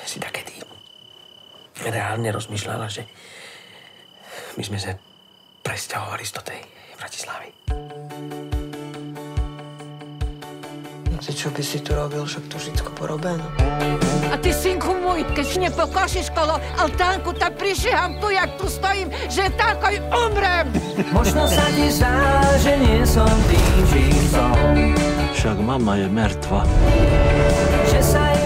si takedy reálne rozmýšľala, že my sme sa presťahovali do tej Bratislavy. Čo by si tu robil, však tu všetko porobené. A ty, synku môj, keď si nepoklášiš kolo altánku, tak prišiham tu, jak tu stojím, že tak aj umrem. Možno sa ti zdá, že nie som tým, čím som. Však mama je mŕtva.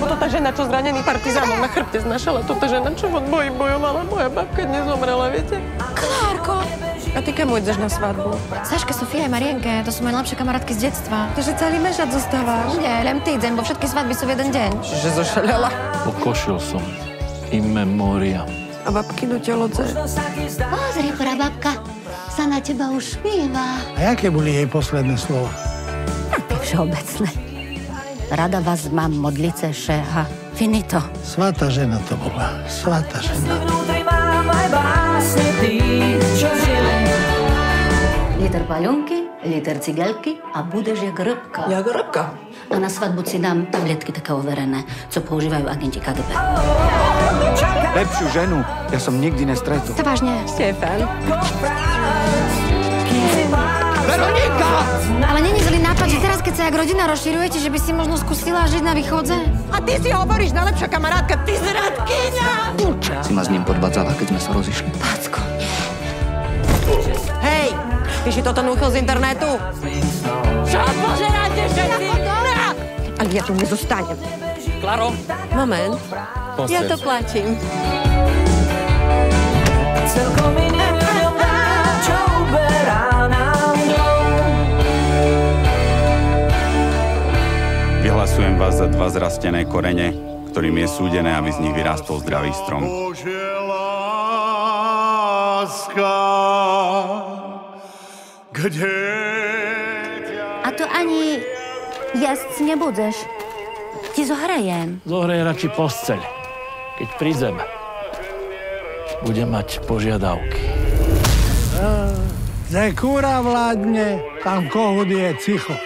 Toto tá žena, čo zranený partizánom na chrbte znašala, toto žena, čo od boji bojovala, moja babka dnes zomrela, viete? Klárko! A ty kam ideš na svadbu? Saške, Sofia a Marienke, to sú moje najlepšie kamarátky z detstva. Takže celý mešac zostávaš? Nie, len týdzeň, bo všetky svadby sú v jeden deň. Že zošalela. Pokošil som. In memoriam. A babkino telo, Pozri, prababka, sa na teba už smíva. A jaké boli jej posledné slova? Také všeobecné. Rada vás mám, modlice, šeha. Finito. Svatá žena to bola. Svatá žena. Liter paľonky, liter cigelky a budeš jak rybka. Jak rybka? A na svadbu si dám tabletky také overené, co používajú agenti KGB. Lepšiu ženu ja som nikdy nestretol. To vážne. Štefan. Veronika! Ale není zlý nápad, že teraz, keď sa jak rodina rozširujete, že by si možno skúsila žiť na východze? A ty si hovoríš, najlepšia kamarátka, ty zradkyňa! Si ma s ním podvádzala, keď sme sa rozišli. Pácko, nie. Hej, ty si toto núchil z internetu? Čo pozeráte všetci? Ale ja tu nezostanem. Klaro? Moment. Ja to platím. Celkom iný ľuďom dá, čo uberá nám dom. Vyhlasujem vás za 2 zrastené korene, ktorým je súdené, aby z nich vyrástol zdravý strom. A to ani jesť nebudeš. Ti zohrejem. Zohrej radši posteľ. Keď prídem, bude mať požiadavky. Kde kúra vládne, tam kohút je ticho.